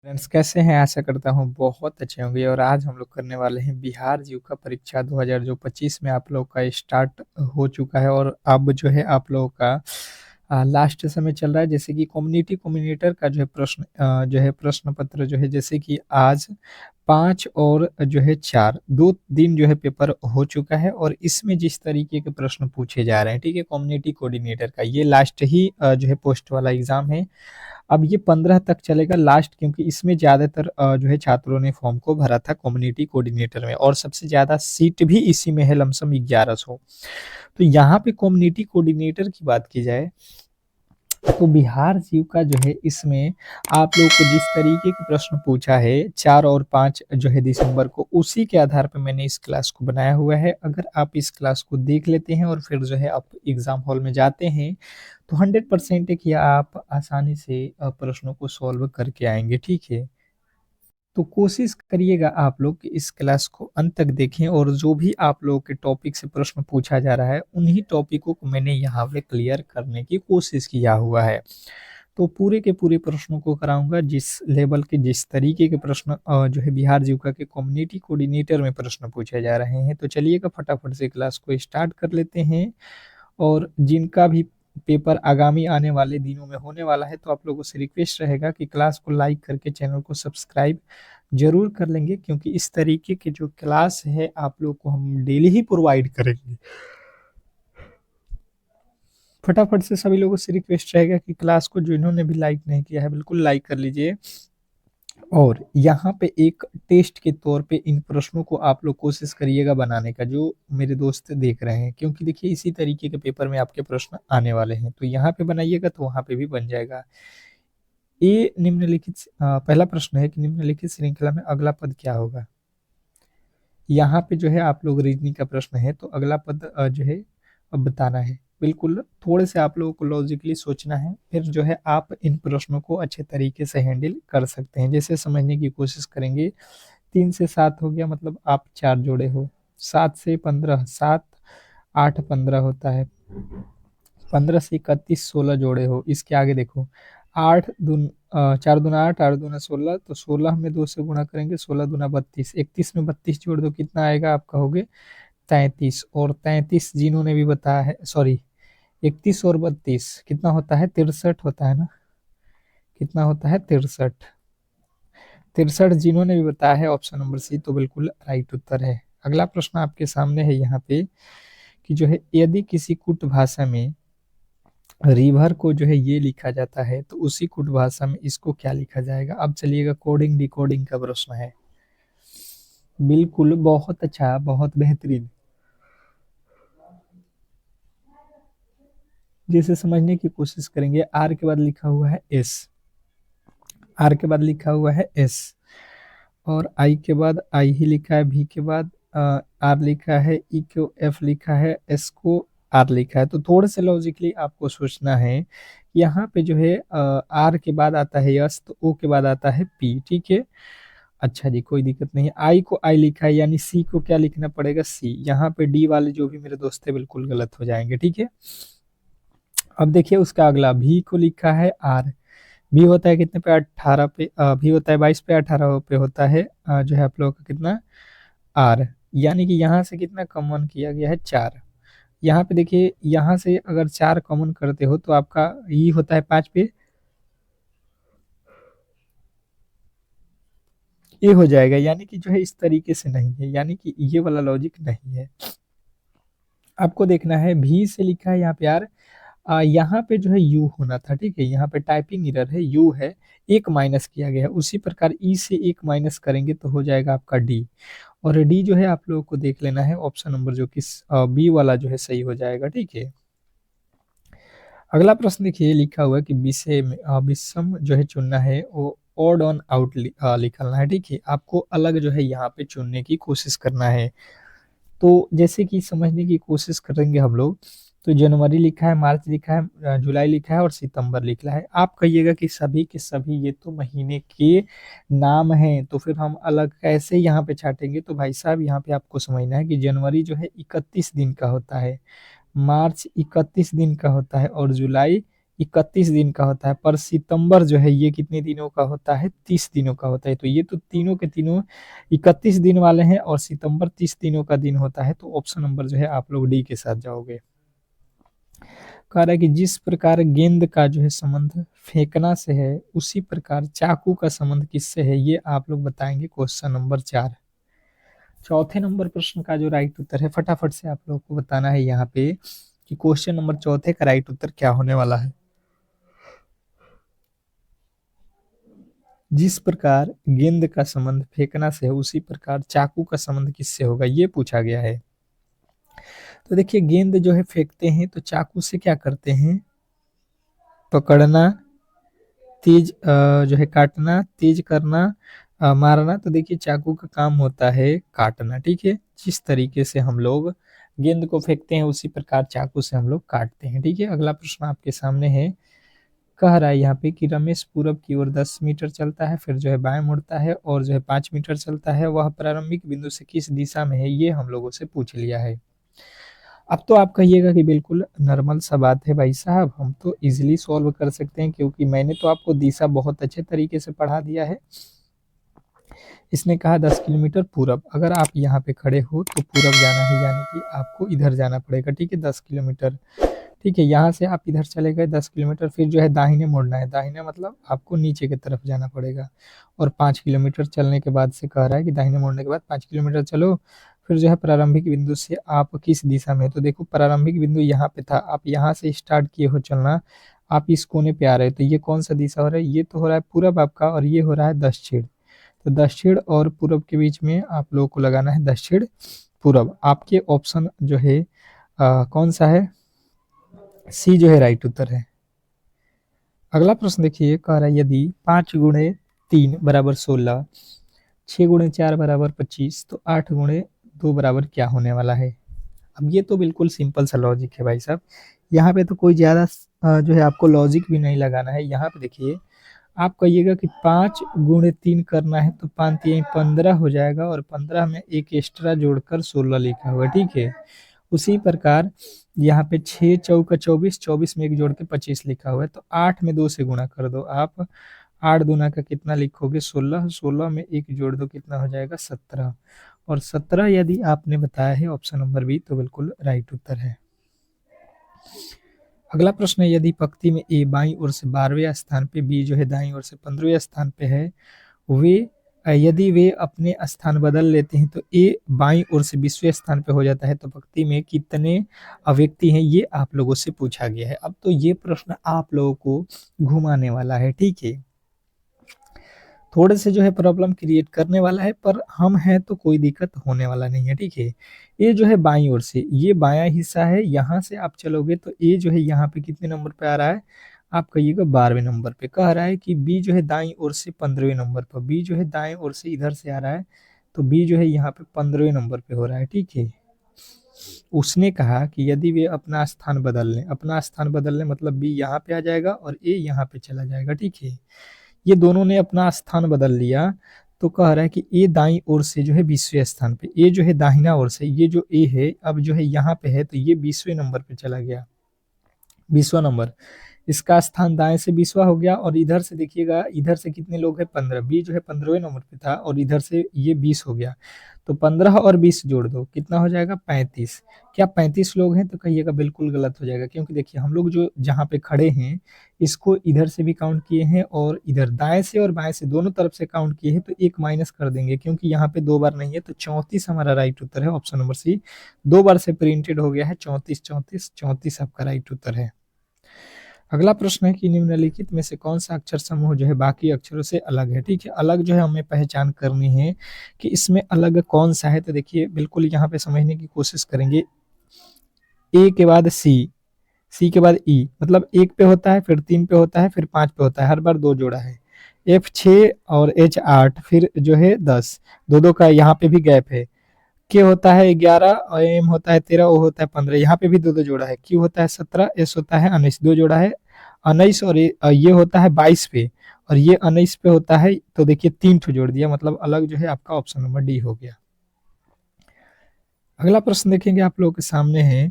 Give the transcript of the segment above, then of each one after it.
Friends कैसे हैं? आशा करता हूँ बहुत अच्छे होंगे और आज हम लोग करने वाले हैं बिहार जीविका परीक्षा 2000 जो 25 में आप लोग का स्टार्ट हो चुका है और अब जो है आप लोगों का लास्ट समय चल रहा है। जैसे कि कम्युनिटी कोऑर्डिनेटर का जो है जो है प्रश्न पत्र जो है जैसे कि आज 5 और जो है 4 2 दिन जो है पेपर हो चुका है और इसमें जिस तरीके के प्रश्न पूछे जा रहे हैं, ठीक है, कम्युनिटी कोऑर्डिनेटर का ये लास्ट ही जो है पोस्ट वाला एग्जाम है। अब ये 15 तक चलेगा लास्ट, क्योंकि इसमें ज़्यादातर जो है छात्रों ने फॉर्म को भरा था कम्युनिटी कोऑर्डिनेटर में और सबसे ज़्यादा सीट भी इसी में है, लमसम 1100। तो यहाँ पे कम्युनिटी कोऑर्डिनेटर की बात की जाए तो बिहार जीव का जो है इसमें आप लोग को जिस तरीके के प्रश्न पूछा है 4 और 5 जो है दिसंबर को, उसी के आधार पर मैंने इस क्लास को बनाया हुआ है। अगर आप इस क्लास को देख लेते हैं और फिर जो है आप एग्जाम हॉल में जाते हैं तो 100% है कि आप आसानी से प्रश्नों को सॉल्व करके आएंगे, ठीक है। तो कोशिश करिएगा आप लोग कि इस क्लास को अंत तक देखें और जो भी आप लोगों के टॉपिक से प्रश्न पूछा जा रहा है उन्हीं टॉपिकों को मैंने यहाँ पे क्लियर करने की कोशिश किया हुआ है। तो पूरे के पूरे प्रश्नों को कराऊंगा, जिस लेवल के जिस तरीके के प्रश्न जो है बिहार जीविका के कम्युनिटी कोऑर्डिनेटर में प्रश्न पूछे जा रहे हैं। तो चलिएगा फटाफट से क्लास को स्टार्ट कर लेते हैं। और जिनका भी पेपर आगामी आने वाले दिनों में होने वाला है तो आप लोगों से रिक्वेस्ट रहेगा कि क्लास को लाइक करके चैनल को सब्सक्राइब जरूर कर लेंगे, क्योंकि इस तरीके की जो क्लास है आप लोग को हम डेली ही प्रोवाइड करेंगे। फटाफट से सभी लोगों से रिक्वेस्ट रहेगा कि क्लास को जिन्होंने भी लाइक नहीं किया है बिल्कुल लाइक कर लीजिए। और यहाँ पे एक टेस्ट के तौर पे इन प्रश्नों को आप लोग कोशिश करिएगा बनाने का, जो मेरे दोस्त देख रहे हैं, क्योंकि देखिए इसी तरीके के पेपर में आपके प्रश्न आने वाले हैं। तो यहाँ पे बनाइएगा तो वहाँ पे भी बन जाएगा। ये निम्नलिखित पहला प्रश्न है कि निम्नलिखित श्रृंखला में अगला पद क्या होगा। यहाँ पे जो है आप लोग रीजनिंग का प्रश्न है तो अगला पद जो है अब बताना है। बिल्कुल थोड़े से आप लोगों को लॉजिकली सोचना है, फिर जो है आप इन प्रश्नों को अच्छे तरीके से हैंडल कर सकते हैं। जैसे समझने की कोशिश करेंगे, 3 से 7 हो गया, मतलब आप 4 जोड़े हो। 7 से 15, 7 8 15 होता है। 15 से 31 16 जोड़े हो। इसके आगे देखो, 4 दूना 8, 8 दूना 16, तो 16 में 2 से गुणा करेंगे, 16 दूना 32, 31 में 32 जोड़ दो, कितना आएगा आपका, हो गए 33। और 33 जिन्होंने भी बताया है, सॉरी 31 और 32 कितना होता है, 63 होता है ना, कितना होता है 63। 63 जिन्होंने भी बताया है ऑप्शन नंबर सी तो बिल्कुल राइट उत्तर है। अगला प्रश्न आपके सामने है यहाँ पे कि जो है यदि किसी कुट भाषा में रिवर को जो है ये लिखा जाता है तो उसी कुट भाषा में इसको क्या लिखा जाएगा। अब चलिएगा कोडिंग डिकोडिंग का प्रश्न है। बिल्कुल बहुत अच्छा, बहुत बेहतरीन। जिसे समझने की कोशिश करेंगे, आर के बाद लिखा हुआ है एस, आर के बाद लिखा हुआ है एस, और आई के बाद आई ही लिखा है, भी के बाद आर लिखा है, ई को एफ लिखा है, एस को आर लिखा है। तो थोड़े से लॉजिकली आपको सोचना है। यहाँ पे जो है आर के बाद आता है यस, तो ओ के बाद आता है पी, ठीक है। अच्छा जी, कोई दिक्कत नहीं है। आई को आई लिखा है, यानी सी को क्या लिखना पड़ेगा, सी। यहाँ पे डी वाले जो भी मेरे दोस्त है बिल्कुल गलत हो जाएंगे, ठीक है। अब देखिए उसका अगला भी को लिखा है आर। भी होता है कितने पे, 18 पे। भी होता है 22 पे, 18 पे होता है जो है आप लोगों का कितना, आर। यानी कि यहाँ से कितना कॉमन किया गया है, 4। यहाँ पे देखिए, यहाँ से अगर 4 कॉमन करते हो तो आपका ई होता है 5 पे, ये हो जाएगा। यानी कि जो है इस तरीके से नहीं है, यानी कि ये वाला लॉजिक नहीं है। आपको देखना है भी से लिखा है यहाँ पे यार, यहाँ पे जो है यू होना था, ठीक है। यहाँ पे टाइपिंग एरर है, यू है, एक माइनस किया गया है। उसी प्रकार ई से एक माइनस करेंगे तो हो जाएगा आपका डी। और डी जो है आप लोगों को देख लेना है ऑप्शन नंबर जो कि बी वाला जो है सही हो जाएगा, ठीक है। अगला प्रश्न देखिए, लिखा हुआ है कि विषम जो है चुनना है, वो ऑड ऑन आउट निकालना है, ठीक है। आपको अलग जो है यहाँ पे चुनने की कोशिश करना है। तो जैसे कि समझने की कोशिश करेंगे हम लोग, तो जनवरी लिखा है, मार्च लिखा है, जुलाई लिखा है और सितंबर लिखा है। आप कहिएगा कि सभी के सभी ये तो महीने के नाम हैं, तो फिर हम अलग कैसे यहाँ पे छाटेंगे। तो भाई साहब यहाँ पे आपको समझना है कि जनवरी जो है 31 दिन का होता है, मार्च 31 दिन का होता है और जुलाई 31 दिन का होता है, पर सितंबर जो है ये कितने दिनों का होता है, 30 दिनों का होता है। तो ये तो तीनों के तीनों 31 दिन वाले हैं और सितंबर 30 दिनों का दिन होता है। तो ऑप्शन नंबर जो है आप लोग डी के साथ जाओगे। कह रहा है कि जिस प्रकार गेंद का जो है संबंध फेंकना से है, उसी प्रकार चाकू का संबंध किससे है, ये आप लोग बताएंगे क्वेश्चन नंबर 4। चौथे नंबर प्रश्न का जो राइट उत्तर है, फटाफट से आप लोग को बताना है यहाँ पे कि क्वेश्चन नंबर चौथे का राइट उत्तर क्या होने वाला है। जिस प्रकार गेंद का संबंध फेंकना से है, उसी प्रकार चाकू का संबंध किससे होगा, ये पूछा गया है। तो देखिए गेंद जो है फेंकते हैं तो चाकू से क्या करते हैं, पकड़ना, तेज जो है काटना, तेज करना, मारना। तो देखिए चाकू का काम होता है काटना, ठीक है। जिस तरीके से हम लोग गेंद को फेंकते हैं उसी प्रकार चाकू से हम लोग काटते हैं, ठीक है। अगला प्रश्न आपके सामने है, कह रहा है यहाँ पे कि रमेश पूरब की ओर 10 मीटर चलता है, फिर जो है बाएं मुड़ता है और जो है 5 मीटर चलता है, वह प्रारंभिक बिंदु से किस दिशा में है, ये हम लोगों से पूछ लिया है। अब तो आप कहिएगा कि बिल्कुल नॉर्मल सा बात है भाई साहब, हम तो इजीली सॉल्व कर सकते हैं क्योंकि मैंने तो आपको दिशा बहुत अच्छे तरीके से पढ़ा दिया है। इसने कहा 10 किलोमीटर पूरब, अगर आप यहाँ पे खड़े हो तो पूरब जाना है, यानी कि आपको इधर जाना पड़ेगा, ठीक है, 10 किलोमीटर, ठीक है। यहाँ से आप इधर चले गए 10 किलोमीटर, फिर जो है दाहिने मुड़ना है, दाहिने मतलब आपको नीचे की तरफ जाना पड़ेगा। और 5 किलोमीटर चलने के बाद से कह रहा है कि दाहिने मुड़ने के बाद 5 किलोमीटर चलो, फिर जो है प्रारंभिक बिंदु से आप किस दिशा में, तो देखो प्रारंभिक बिंदु यहाँ पे था, आप यहाँ से स्टार्ट किए हो चलना, आप इस कोने पे आ रहे हो, तो ये कौन सा दिशा हो रहा है, ये तो हो रहा है पूरब आपका, और ये हो रहा है दक्षिण। तो दक्षिण और पूरब के बीच में आप लोगों को लगाना है दक्षिण पूरब। आपके ऑप्शन जो है कौन सा है, सी जो है राइट उत्तर है। अगला प्रश्न देखिए, कह रहा है यदि 5 गुणे 3 बराबर 16, 6 गुणे 4 बराबर 25, तो 8 गुणे 2 बराबर क्या होने वाला है। अब ये तो बिल्कुल सिंपल सा लॉजिक है भाई साहब, यहाँ पे तो कोई ज़्यादा जो है आपको लॉजिक भी नहीं लगाना है। यहाँ पे देखिए आप कहिएगा कि 5 गुणे 3 करना है, तो 5 3 15 हो जाएगा, और 15 में एक एक्स्ट्रा जोड़कर 16 लिखा हुआ है, ठीक है। उसी प्रकार यहाँ पे 6 चौका 24, 24 में एक जोड़ के 25 लिखा हुआ है, तो 8 में 2 से गुणा कर दो आप, 8 दूना का कितना लिखोगे 16, 16 में एक जोड़ दो कितना हो जाएगा 17, और 17 यदि आपने बताया है ऑप्शन नंबर बी, तो बिल्कुल राइट उत्तर है। अगला प्रश्न है, यदि पंक्ति में ए बाईं ओर से 12वें स्थान पे, बी जो है दाईं ओर से 15वें स्थान पे है, वे यदि वे अपने स्थान बदल लेते हैं तो ए बाईं ओर से 20वें स्थान पे हो जाता है, तो पंक्ति में कितने व्यक्ति हैं, ये आप लोगों से पूछा गया है। अब तो ये प्रश्न आप लोगों को घुमाने वाला है, ठीक है, थोड़े से जो है प्रॉब्लम क्रिएट करने वाला है, पर हम हैं तो कोई दिक्कत होने वाला नहीं है, ठीक है। ये जो है बाईं ओर से, ये बायां हिस्सा है, यहाँ से आप चलोगे तो ये जो है यहाँ पे कितने नंबर पे आ रहा है, आप कहिएगा 12वें नंबर पे। कह रहा है कि बी जो है दाईं ओर से 15वें नंबर पर, बी जो है दाएं ओर से इधर से आ रहा है, तो बी जो है यहाँ पे 15वें नंबर पे हो रहा है, ठीक है। उसने कहा कि यदि वे अपना स्थान बदल लें, अपना स्थान बदल लें मतलब बी यहाँ पे आ जाएगा और ए यहाँ पे चला जाएगा, ठीक है। ये दोनों ने अपना स्थान बदल लिया, तो कह रहा है कि ए दाईं ओर से जो है 20वें स्थान पे, ए जो है दाहिना ओर से, ये जो ए है अब जो है यहाँ पे है, तो ये 20वें नंबर पे चला गया, 20वां नंबर, इसका स्थान दाएं से 20वां हो गया। और इधर से देखिएगा, इधर से कितने लोग हैं 15, बी जो है 15वें नंबर पे था और इधर से ये 20 हो गया, तो 15 और 20 जोड़ दो कितना हो जाएगा 35। क्या 35 लोग हैं, तो कहिएगा बिल्कुल गलत हो जाएगा, क्योंकि देखिए हम लोग जो जहाँ पे खड़े हैं इसको इधर से भी काउंट किए हैं और इधर दाएं से और बाएं से दोनों तरफ से काउंट किए हैं, तो एक माइनस कर देंगे क्योंकि यहाँ पे 2 बार नहीं है, तो 34 हमारा राइट उत्तर है, ऑप्शन नंबर सी 2 बार से प्रिंटेड हो गया है, 34 34 34 आपका राइट उत्तर है। अगला प्रश्न है कि निम्नलिखित में से कौन सा अक्षर समूह जो है बाकी अक्षरों से अलग है, ठीक है। अलग जो है हमें पहचान करनी है कि इसमें अलग कौन सा है, तो देखिए बिल्कुल यहाँ पे समझने की कोशिश करेंगे। ए के बाद सी, सी के बाद ई, मतलब 1 पे होता है, फिर 3 पे होता है, फिर 5 पे होता है, हर बार 2 जोड़ा है। एफ 6 और एच 8, फिर जो है 10, दो दो का यहाँ पे भी गैप है। के होता है 11 और एम होता है 13, ओ होता है 15, यहाँ पे भी 2 जोड़ा है। क्यू होता है 17, एस होता है 19, 2 जोड़ा है 19, और ये होता है 22 पे और ये 19 पे होता है, तो देखिए 3 ठो जोड़ दिया, मतलब अलग जो है आपका ऑप्शन नंबर डी हो गया। अगला प्रश्न देखेंगे आप लोगों के सामने है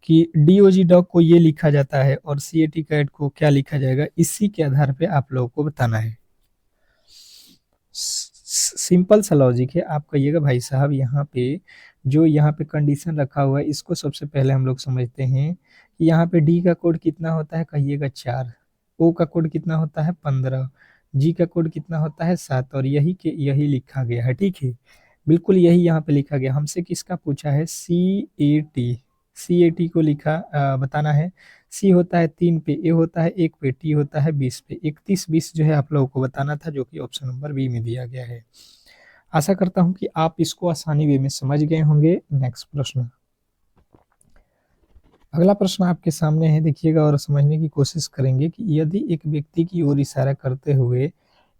कि डीओजी डॉग को ये लिखा जाता है और सीएटी कैट को क्या लिखा जाएगा, इसी के आधार पे आप लोगों को बताना है। सिंपल सा लॉजिक है। आप कहिएगा भाई साहब यहाँ पे जो यहाँ पे कंडीशन रखा हुआ है इसको सबसे पहले हम लोग समझते हैं कि यहाँ पे डी का कोड कितना होता है, कहिएगा 4, ओ का कोड कितना होता है 15, जी का कोड कितना होता है 7, और यही के यही लिखा गया है। ठीक है, बिल्कुल यही यहाँ पे लिखा गया। हमसे किसका पूछा है, सी ए टी को लिखा बताना है। सी होता है 3 पे, ए होता है 1 पे, टी होता है 20 पे। 31 20 जो है आप लोगों को बताना था, जो कि ऑप्शन नंबर बी में दिया गया है। आशा करता हूं कि आप इसको आसानी वे में समझ गए होंगे। नेक्स्ट प्रश्न, अगला प्रश्न आपके सामने है, देखिएगा और समझने की कोशिश करेंगे कि यदि एक व्यक्ति की ओर इशारा करते हुए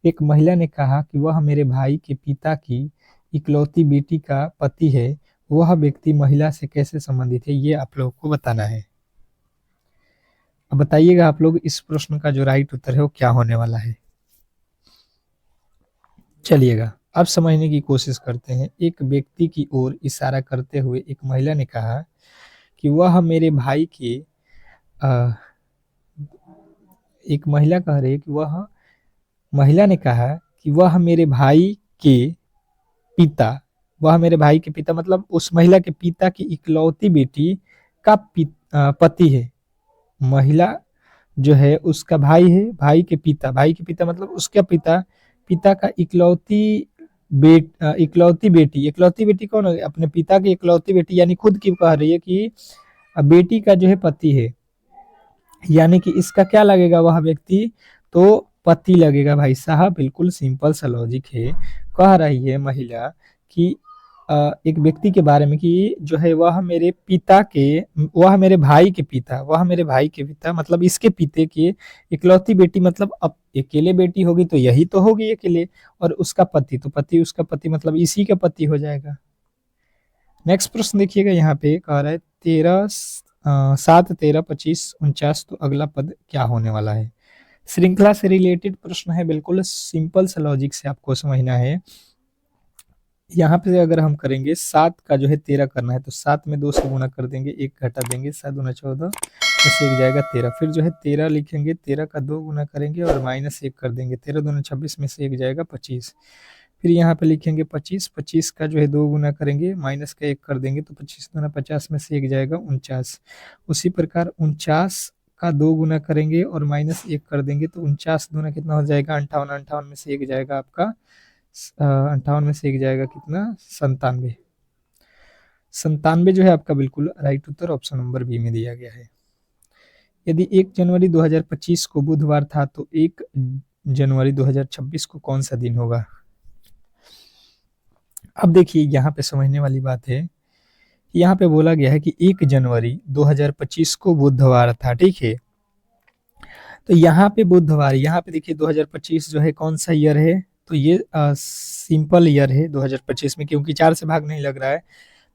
एक महिला ने कहा कि वह मेरे भाई के पिता की इकलौती बेटी का पति है, वह व्यक्ति महिला से कैसे संबंधित है, ये आप लोगों को बताना है। अब बताइएगा आप लोग इस प्रश्न का जो राइट उत्तर है वो क्या होने वाला है। चलिएगा अब समझने की कोशिश करते हैं। एक व्यक्ति की ओर इशारा करते हुए एक महिला ने कहा कि वह मेरे भाई के एक महिला कह रही है कि वह महिला ने कहा कि वह मेरे भाई के पिता, वह मेरे भाई के पिता मतलब उस महिला के पिता की इकलौती बेटी का पति है। महिला जो है उसका भाई है, भाई के पिता मतलब उसका पिता, पिता का इकलौती बेटी कौन है, अपने पिता की इकलौती बेटी, यानी खुद की कह रही है कि बेटी का जो है पति है, यानी कि इसका क्या लगेगा, वह व्यक्ति तो पति लगेगा भाई साहब। बिल्कुल सिंपल सा लॉजिक है। कह रही है महिला कि एक व्यक्ति के बारे में कि जो है वह मेरे पिता के, वह मेरे भाई के पिता, वह मेरे भाई के पिता मतलब इसके पिते की इकलौती बेटी, मतलब अब अकेले बेटी होगी तो यही तो होगी अकेले, और उसका पति तो पति, उसका पति मतलब इसी का पति हो जाएगा। नेक्स्ट प्रश्न देखिएगा, यहाँ पे कह रहा है 7 13 25 49, तो अगला पद क्या होने वाला है। श्रृंखला से रिलेटेड प्रश्न है, बिल्कुल सिंपल सा लॉजिक से आपको समझना है। यहाँ पे अगर हम करेंगे 7 का जो है 13 करना है तो 7 में 2 से गुणा कर देंगे, 1 घटा देंगे, 7 दूना 14, इससे 1 जाएगा 13। फिर जो है 13 लिखेंगे, 13 का 2 गुना करेंगे और -1 कर देंगे, 13 दूना 26 में से 1 जाएगा 25। फिर यहाँ पे लिखेंगे 25, 25 का जो है 2 गुना करेंगे, माइनस का 1 कर देंगे तो 25 दूना 50 में से 1 जाएगा 49। उसी प्रकार 49 का 2 गुना करेंगे और -1 कर देंगे तो 49 दूना कितना हो जाएगा 58, 58 में से 1 जाएगा आपका 58 में से 1 जाएगा कितना 97। 97 जो है आपका बिल्कुल राइट उत्तर ऑप्शन नंबर बी में दिया गया है। यदि 1 जनवरी 2025 को बुधवार था तो 1 जनवरी 2026 को कौन सा दिन होगा। अब देखिए यहाँ पे समझने वाली बात है, यहाँ पे बोला गया है कि 1 जनवरी 2025 को बुधवार था, ठीक है। तो यहाँ पे बुधवार, यहाँ पे देखिए 2025 जो है कौन सा ईयर है, तो ये सिंपल ईयर है 2025 में, क्योंकि 4 से भाग नहीं लग रहा है।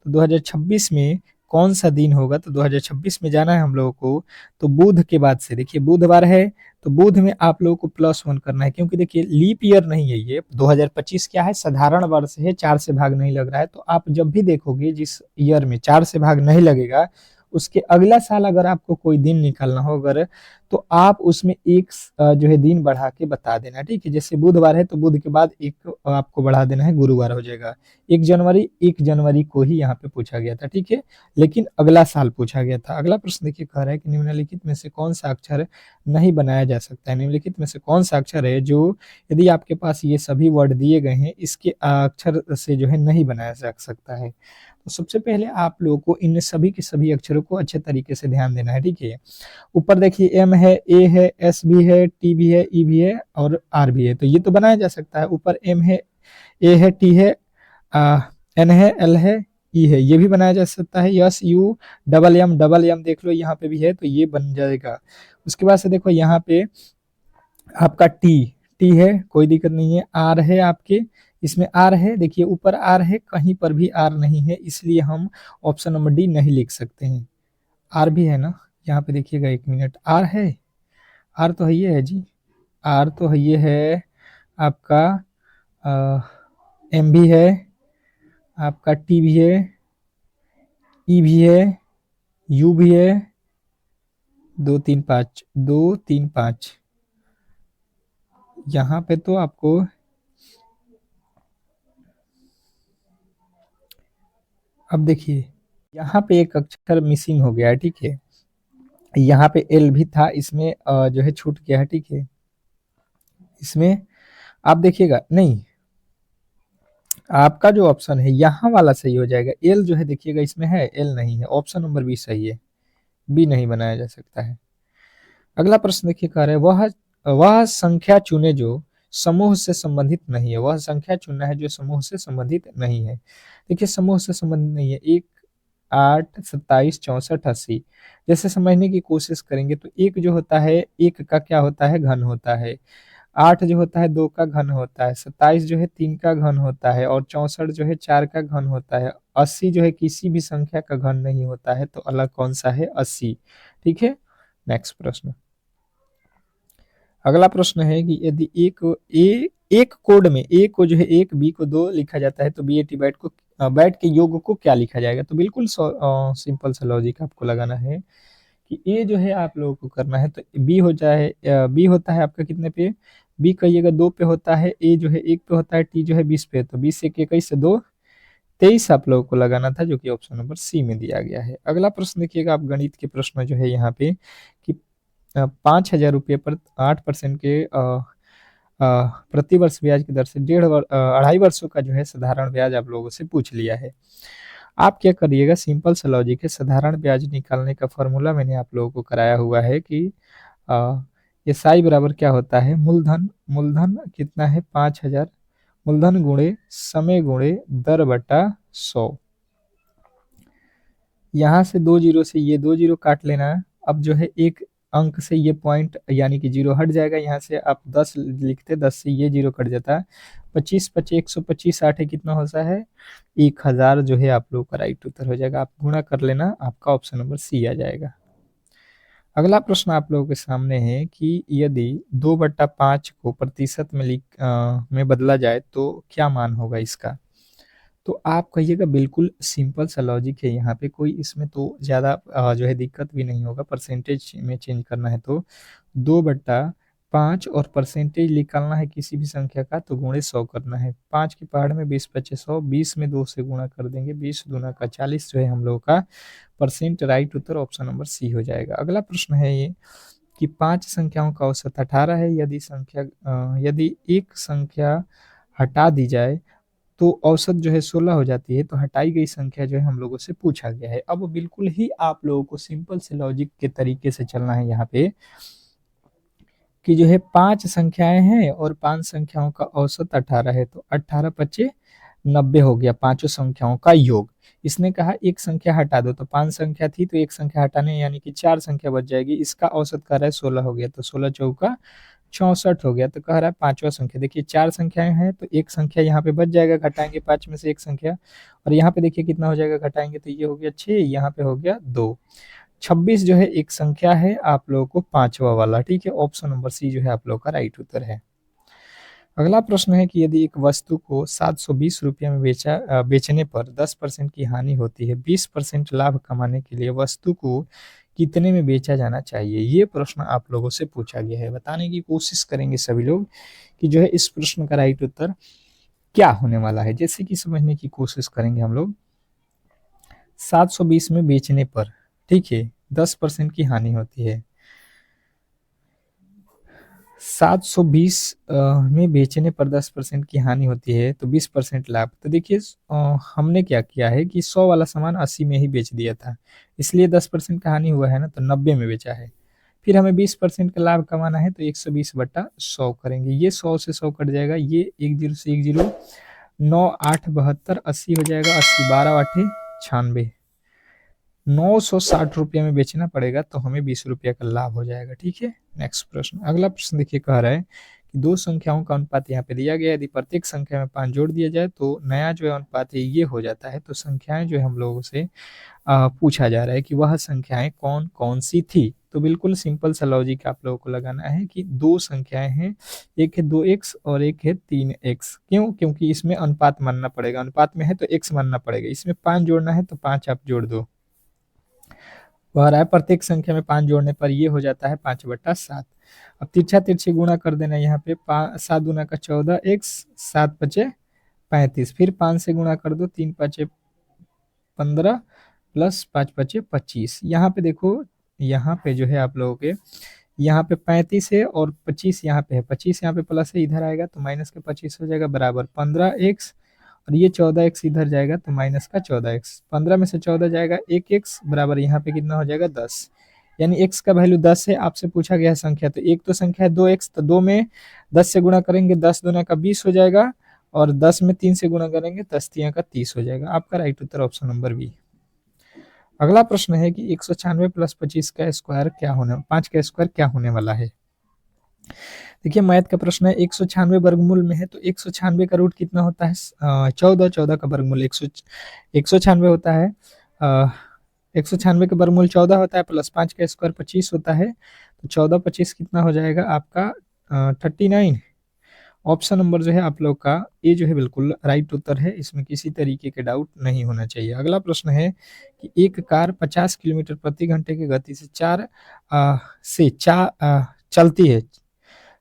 तो 2026 में कौन सा दिन होगा, तो 2026 में जाना है हम लोगों को, तो बुध के बाद से देखिए बुधवार है तो बुध में आप लोगों को +1 करना है, क्योंकि देखिए लीप ईयर नहीं है ये, 2025 क्या है साधारण वर्ष है, 4 से भाग नहीं लग रहा है। तो आप जब भी देखोगे जिस ईयर में 4 से भाग नहीं लगेगा, उसके अगला साल अगर आपको कोई दिन निकालना हो अगर, तो आप उसमें एक जो है दिन बढ़ा के बता देना, ठीक है। जैसे बुधवार है तो बुध के बाद एक आपको बढ़ा देना है, गुरुवार हो जाएगा। 1 जनवरी को ही यहाँ पे पूछा गया था, ठीक है, लेकिन अगला साल पूछा गया था। अगला प्रश्न देखिए कह रहा है कि निम्नलिखित में से कौन सा अक्षर नहीं बनाया जा सकता है। निम्नलिखित में से कौन सा अक्षर है जो यदि आपके पास ये सभी वर्ड दिए गए हैं इसके अक्षर से जो है नहीं बनाया जा सकता है। तो सबसे पहले आप लोगों को इन सभी के सभी अक्षरों को अच्छे तरीके से ध्यान देना है, ठीक है। ऊपर देखिए एम है, ए है, एस भी है, टी भी है, ई भी है और आर भी है, तो ये तो बनाया जा सकता है। ऊपर एम है, ए है, टी है, एन है, एल है, ई है, ये भी बनाया जा सकता है। यस, यू, डबल एम देख लो यहाँ पे भी है तो ये बन जाएगा। उसके बाद से देखो यहाँ पे आपका टी है, कोई दिक्कत नहीं है। आर है आपके, इसमें आर है, देखिए ऊपर आर है, कहीं पर भी आर नहीं है, इसलिए हम ऑप्शन नंबर डी नहीं लिख सकते हैं। आर भी है ना, यहाँ पे देखिएगा 1 मिनट, आर है, आर तो ये है जी, आर तो ये है आपका, एम भी है आपका, टी भी है, ई भी है, यू भी है 2 3 5, 2 3 5। यहाँ पे तो आपको अब देखिए यहाँ पे एक अक्षर मिसिंग हो गया है, ठीक है। यहाँ पे एल भी था, इसमें जो है छूट गया है, ठीक है। इसमें आप देखिएगा, नहीं, आपका जो ऑप्शन है यहाँ वाला सही हो जाएगा। एल जो है देखिएगा इसमें है, एल नहीं है, ऑप्शन नंबर बी सही है, बी नहीं बनाया जा सकता है। अगला प्रश्न देखिए, कह रहे हैं वह संख्या चुने जो समूह से संबंधित नहीं है। वह संख्या चुनना है जो समूह से संबंधित नहीं है। देखिए समूह से संबंधित नहीं है, 1 8 27 64 80। जैसे समझने की कोशिश करेंगे तो एक जो होता है, एक का क्या होता है, घन होता है। 8 जो होता है 2 का घन होता है। 27 जो है 3 का घन होता है। और 64 जो है 4 का घन होता है। 80 जो है किसी भी संख्या का घन नहीं होता है, तो अलग कौन सा है, 80। ठीक है, नेक्स्ट प्रश्न। अगला प्रश्न है कि यदि एक कोड में ए को जो है 1, बी को 2 लिखा जाता है, तो बी ए टी बैट के योग को क्या लिखा जाएगा। तो बिल्कुल सिंपल सा लॉजिक आपको लगाना है कि ए जो है आप लोगों को करना है, तो बी हो जाए, बी होता है आपका कितने पे, बी कहिएगा 2 पे होता है, ए जो है 1 पे होता है, टी जो है 20 पे, तो 20 से 21 से 2 23 आप लोगों को लगाना था, जो कि ऑप्शन नंबर सी में दिया गया है। अगला प्रश्न देखिएगा आप, गणित के प्रश्न जो है यहाँ पे कि 5,000 रुपये पर 8% के प्रतिवर्ष ब्याज की दर से 2.5 वर्षों का जो है साधारण ब्याज आप लोगों से पूछ लिया है। आप क्या करिएगा, सिंपल सा लॉजिक है, साधारण ब्याज निकालने का फॉर्मूला मैंने आप लोगों को कराया हुआ है कि एस आई बराबर क्या होता है, मूलधन, मूलधन कितना है 5,000, मूलधन गुणे समय गुणे दर बटा 100। यहाँ से 2 जीरो से ये 2 जीरो काट लेना है। अब जो है एक अंक से ये पॉइंट यानी कि जीरो हट जाएगा। यहाँ से आप 10 लिखते, 10 से ये जीरो कट जाता है। 25 25 125 60 है, कितना होता है 1000, जो है आप लोग का राइट उत्तर हो जाएगा। आप गुणा कर लेना, आपका ऑप्शन नंबर सी आ जाएगा। अगला प्रश्न आप लोगों के सामने है कि यदि 2/5 को प्रतिशत में बदला जाए तो क्या मान होगा इसका। तो आप कहिएगा, बिल्कुल सिंपल सा लॉजिक है यहाँ पे, कोई इसमें तो ज़्यादा जो है दिक्कत भी नहीं होगा। परसेंटेज में चेंज करना है तो 2/5, और परसेंटेज निकालना है किसी भी संख्या का तो गुणे 100 करना है। 5 के पहाड़ में 20 25 100, 20 में 2 से गुणा कर देंगे, 20 दूना का 40 जो है हम लोग का परसेंट राइट उत्तर ऑप्शन नंबर सी हो जाएगा। अगला प्रश्न है ये कि 5 संख्याओं का औसत 18 है। यदि एक संख्या हटा दी जाए तो औसत जो है 16 हो जाती है, तो हटाई गई संख्या जो है हम लोगों से पूछा गया है। अब बिल्कुल ही आप लोगों को सिंपल से लॉजिक के तरीके से चलना है यहाँ पे कि जो है 5 संख्याएं हैं और 5 संख्याओं का औसत 18 है, तो 18 पचे 90 हो गया पांचों संख्याओं का योग। इसने कहा एक संख्या हटा दो, तो 5 संख्या थी तो एक संख्या हटाने यानी कि 4 संख्या बच जाएगी। इसका औसत कर रहा है 16 हो गया, तो 16 चौका 64 हो गया। तो कह रहा है पांचवा संख्या, देखिए 4 संख्याएं हैं तो एक संख्या यहाँ पे बच जाएगा, घटाएंगे 5 में से एक संख्या, और यहाँ पे देखिए कितना हो जाएगा, घटाएंगे तो ये हो गया 6, यहाँ पे हो गया 2। 26 जो है एक संख्या है आप लोगों को पांचवा वाला, ठीक है। ऑप्शन नंबर सी जो है आप लोगों का राइट उत्तर है। अगला प्रश्न है कि यदि एक वस्तु को 720 रुपये में बेचने पर 10% की हानि होती है, 20% लाभ कमाने के लिए वस्तु को कितने में बेचा जाना चाहिए। ये प्रश्न आप लोगों से पूछा गया है। बताने की कोशिश करेंगे सभी लोग कि जो है इस प्रश्न का राइट उत्तर क्या होने वाला है। जैसे कि समझने की कोशिश करेंगे हम लोग, 720 में बेचने पर, ठीक है, 10% की हानि होती है। 720 में बेचने पर 10% की हानि होती है, तो 20% लाभ। तो देखिए हमने क्या किया है कि 100 वाला सामान 80 में ही बेच दिया था, इसलिए 10% का हानि हुआ है ना, तो 90 में बेचा है। फिर हमें 20% का लाभ कमाना है, तो 120/100 करेंगे। ये 100 से 100 कट जाएगा, ये 1 जीरो से 1 जीरो, 9 8 72 80 हो जाएगा, 80 12 8 96, 960 रुपये में बेचना पड़ेगा, तो हमें 20 रुपये का लाभ हो जाएगा, ठीक है। नेक्स्ट प्रश्न, अगला प्रश्न देखिए, कह रहा है कि दो संख्याओं का अनुपात यहाँ पे दिया गया है, यदि प्रत्येक संख्या में 5 जोड़ दिया जाए तो नया जो है अनुपात है ये हो जाता है। तो संख्याएं जो है हम लोगों से पूछा जा रहा है कि वह संख्याएं कौन कौन सी थी। तो बिल्कुल सिंपल सा लॉजिक आप लोगों को लगाना है कि दो संख्याएं हैं, एक है 2x और एक है 3x। क्यों? क्योंकि इसमें अनुपात मानना पड़ेगा, अनुपात में है तो x मानना पड़ेगा। इसमें 5 जोड़ना है तो 5 आप जोड़ दो, वह रहा है प्रत्येक संख्या में 5 जोड़ने पर ये हो जाता है 5/7। अब तिरछा तिरछी गुणा कर देना यहाँ पे 7 दूना का 14x, 7 पचे 35, फिर 5 से गुणा कर दो, 3 पचे 15 प्लस 5 पचे 25। यहाँ पे देखो, यहाँ पे जो है आप लोगों के यहाँ पे 35 है और 25 यहाँ पे है, 25 यहाँ पे प्लस है, इधर आएगा तो माइनस का 25 हो जाएगा बराबर 15x, और ये 14x इधर जाएगा तो माइनस का 14x, 15 में से 14 जाएगा 1x बराबर यहाँ पे कितना हो जाएगा 10। यानी x का वैल्यू 10 है। आपसे पूछा गया है संख्या, तो एक तो संख्या है 2x, तो 2 में 10 से गुणा करेंगे 10 दूना का 20 हो जाएगा, और 10 में 3 से गुणा करेंगे 10 तिया का 30 हो जाएगा। आपका राइट उत्तर ऑप्शन नंबर बी। अगला प्रश्न है कि 196 प्लस 25 का स्क्वायर क्या होने 5 का स्क्वायर क्या होने वाला है। देखिए मैथ का प्रश्न है, 196 वर्गमूल में है तो 196 का रूट कितना होता है 14, 14 का वर्गमूल 196 होता है, 196 का वर्गमूल 14 होता है, प्लस 5 का स्क्वायर 25 होता है, तो 14 25 कितना हो जाएगा आपका 39। ऑप्शन नंबर जो है आप लोग का ये जो है बिल्कुल राइट उत्तर है, इसमें किसी तरीके के डाउट नहीं होना चाहिए। अगला प्रश्न है कि एक कार 50 किलोमीटर प्रति घंटे की गति से चलती है,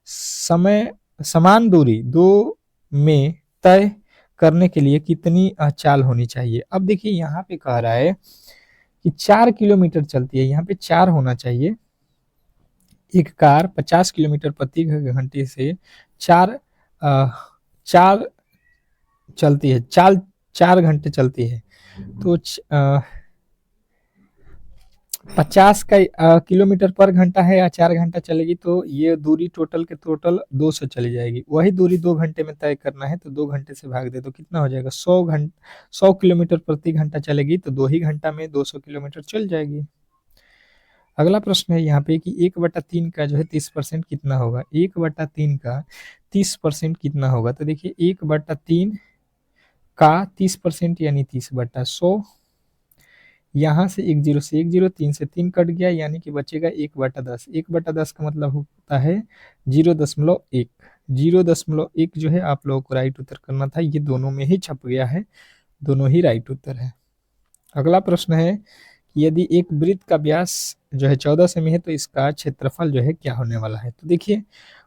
समय समान दूरी 2 में तय करने के लिए कितनी चाल होनी चाहिए। अब देखिए यहाँ पे कह रहा है कि 4 किलोमीटर चलती है, यहाँ पे 4 होना चाहिए। एक कार 50 किलोमीटर प्रति घंटे से 4 चलती है, 4 घंटे चलती है, तो 50 का किलोमीटर पर घंटा है या 4 घंटा चलेगी, तो ये दूरी टोटल के टोटल 200 चली जाएगी। वही दूरी 2 घंटे में तय करना है तो 2 घंटे से भाग दे तो कितना हो जाएगा 100 किलोमीटर प्रति घंटा चलेगी, तो 2 ही घंटा में 200 किलोमीटर चल जाएगी। अगला प्रश्न है यहाँ पे कि 1/3 का जो है 30% कितना होगा। 1/3 का 30% कितना होगा, तो देखिए 1/3 का 30% यानी 30/100, यहाँ से 1 0 से 1 0, 3 से 3 कट गया, यानी कि बचेगा 1/10। 1/10 का मतलब होता है 0.1। 0.1 जो है आप लोगों को राइट उत्तर करना था, ये दोनों में ही छप गया है, दोनों ही राइट उत्तर है। अगला प्रश्न है कि यदि एक वृत्त का व्यास जो है 14 सेमी है तो इसका क्षेत्रफल जो है क्या होने वाला है। तो देखिए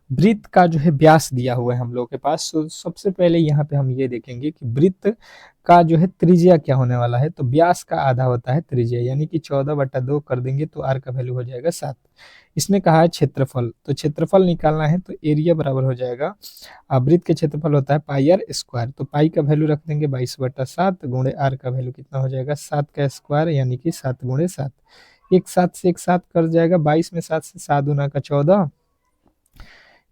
वृत्त का जो है व्यास दिया हुआ है हम लोगों के पास, तो सबसे पहले यहाँ पे हम ये देखेंगे कि वृत्त का जो है त्रिज्या क्या होने वाला है। तो व्यास का आधा होता है त्रिज्या, यानी कि 14/2 कर देंगे तो आर का वैल्यू हो जाएगा 7। इसने कहा है क्षेत्रफल, तो क्षेत्रफल निकालना है तो एरिया बराबर हो जाएगा, वृत्त के क्षेत्रफल होता है पाई आर स्क्वायर, तो पाई का वैल्यू रख देंगे 22/7 गुणे आर का वैल्यू कितना हो जाएगा 7 का स्क्वायर, यानी कि 7 गुणे 7। एक 7 से एक 7 कर जाएगा, 22 में 7 से 7 दूना का 14,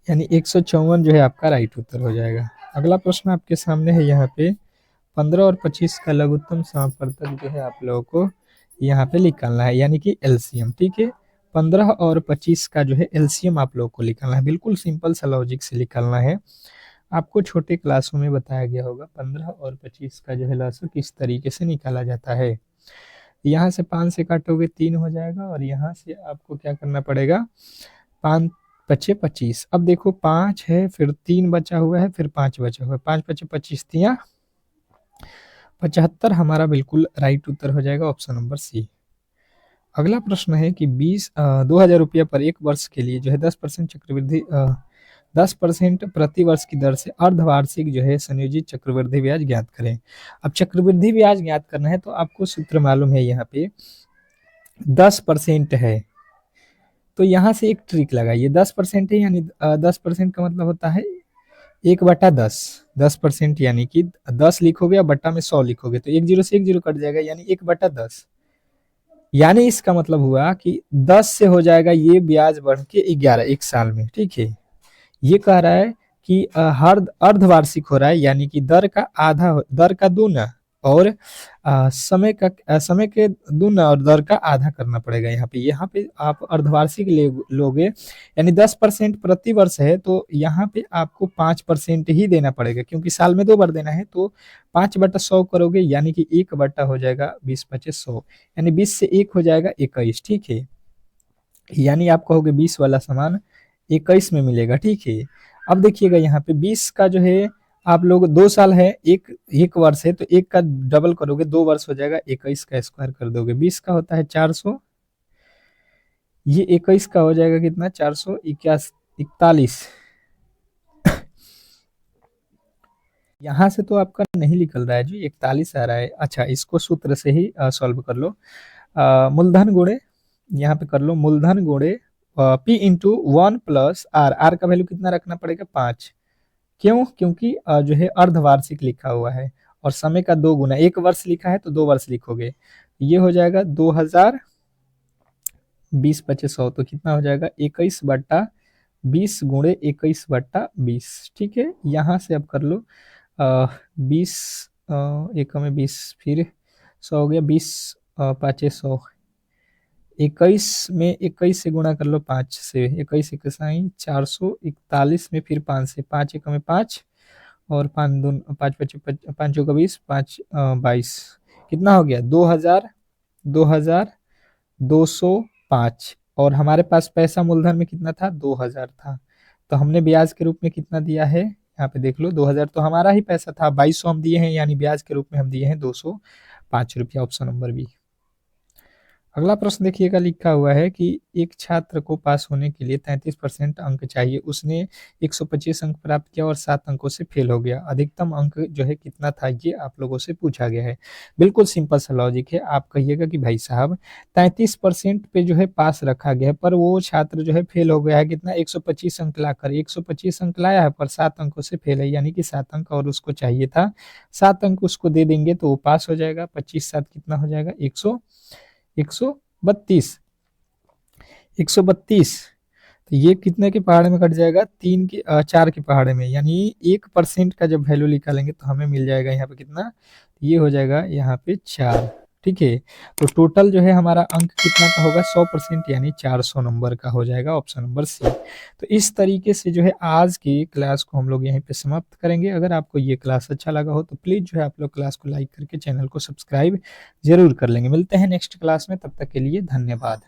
यानी 154 जो है आपका राइट उत्तर हो जाएगा। अगला प्रश्न आपके सामने है यहाँ पे 15 और 25 का लघुत्तम समापवर्तक जो है आप लोगों को यहाँ पे निकालना है, यानी कि एलसीएम। ठीक है, 15 और 25 का जो है एलसीएम आप लोगों को निकालना है, बिल्कुल सिंपल सा लॉजिक से निकालना है। आपको छोटे क्लासों में बताया गया होगा 15 और 25 का जो है लॉजिक किस तरीके से निकाला जाता है। यहाँ से 5 से काटोगे 3 हो जाएगा, और यहाँ से आपको क्या करना पड़ेगा 5 बचे 25। अब देखो 5 है, फिर 3 बचा हुआ है, फिर 5 बचा हुआ है, 5 बचे 25 तिया 75, हमारा बिल्कुल राइट उत्तर हो जाएगा ऑप्शन नंबर सी। अगला प्रश्न है कि 2000 रुपया पर एक वर्ष के लिए जो है 10% चक्रवृद्धि 10% प्रति वर्ष की दर से अर्धवार्षिक जो है संयोजित चक्रवृद्धि ब्याज ज्ञात करें। अब चक्रवृद्धि ब्याज ज्ञात करना है तो आपको सूत्र मालूम है, यहाँ पे 10% है, तो यहाँ से एक ट्रिक लगाइए। 10% है, यानी 10% का मतलब होता है 1/10। 10% यानी कि 10 लिखोगे और बट्टा में 100 लिखोगे तो 1 0 से 1 0 कट जाएगा, यानी 1/10। यानी इसका मतलब हुआ कि 10 से हो जाएगा ये ब्याज बढ़ के 11 एक साल में। ठीक है, ये कह रहा है कि हर अर्धवार्षिक हो रहा है, यानी कि दर का आधा, दर का दूना, और समय के दूना और दर का आधा करना पड़ेगा। यहाँ पे आप अर्धवार्षिक लोगे, यानी 10% प्रति वर्ष है, तो यहाँ पे आपको 5% ही देना पड़ेगा, क्योंकि साल में 2 बार देना है, तो 5/100 करोगे, यानी कि 1 हो जाएगा 20/100, यानी 20 से 1 हो जाएगा 21। ठीक है, यानी आप कहोगे 20 वाला सामान 21 में मिलेगा। ठीक है, अब देखिएगा यहाँ पे 20 का जो है आप लोग 2 साल है, एक वर्ष है, तो एक का डबल करोगे 2 वर्ष हो जाएगा, 21 का स्क्वायर कर दोगे, 20 का होता है 400, ये 21 का हो जाएगा कितना, 441। यहाँ से तो आपका नहीं निकल रहा है जी, 41 आ रहा है। अच्छा, इसको सूत्र से ही सॉल्व कर लो। मूलधन गुणे, यहाँ पे कर लो मूलधन गुणे P into 1 plus R. R का वैल्यू कितना रखना पड़ेगा, 5। क्यों, क्योंकि जो है अर्धवार्षिक लिखा हुआ है और समय का 2 गुना, 1 वर्ष लिखा है तो 2 वर्ष लिखोगे। ये हो जाएगा 2020 पचे 100, तो कितना हो जाएगा 21/20 गुणे 21/20। ठीक है, यहाँ से अब कर लो 20, एक में 20, फिर 100 हो गया, 20 पाँचे 100, 21 में 21 से गुणा कर लो 5 से, 21 इक्कीस 441 में, फिर 5 से, 5 एक में 5 और 5 दून 5 पच्चीस 5 चौका 20, 5 22, कितना हो गया 2205। और हमारे पास पैसा मूलधन में कितना था, 2000 था, तो हमने ब्याज के रूप में कितना दिया है, यहाँ पे देख लो 2000 तो हमारा ही पैसा था, 2200 हम दिए हैं, यानी ब्याज के रूप में हम दिए हैं 205 रुपया, ऑप्शन नंबर बी। अगला प्रश्न देखिएगा, लिखा हुआ है कि एक छात्र को पास होने के लिए 33% अंक चाहिए, उसने 125 अंक प्राप्त किया और 7 अंकों से फेल हो गया, अधिकतम अंक जो है कितना था, ये आप लोगों से पूछा गया है। बिल्कुल सिंपल सा लॉजिक है, आप कहिएगा कि भाई साहब 33% पे जो है पास रखा गया है, पर वो छात्र जो है फेल हो गया है, कितना 125 अंक लाकर, 125 अंक लाया है पर 7 अंकों से फेल है, यानी कि 7 अंक और उसको चाहिए था, 7 अंक उसको दे देंगे तो वो पास हो जाएगा। 25 7 कितना हो जाएगा, 132, 132। तो ये कितने के पहाड़े में कट जाएगा, 4 के पहाड़े में, यानी 1% का जब वैल्यू निकालेंगे तो हमें मिल जाएगा यहाँ पे कितना, ये हो जाएगा यहाँ पे 4। ठीक है, तो टोटल जो है हमारा अंक कितना का होगा, 100%, यानी 400 नंबर का हो जाएगा, ऑप्शन नंबर सी। तो इस तरीके से जो है आज की क्लास को हम लोग यहीं पे समाप्त करेंगे। अगर आपको ये क्लास अच्छा लगा हो तो प्लीज़ जो है आप लोग क्लास को लाइक करके चैनल को सब्सक्राइब जरूर कर लेंगे। मिलते हैं नेक्स्ट क्लास में, तब तक के लिए धन्यवाद।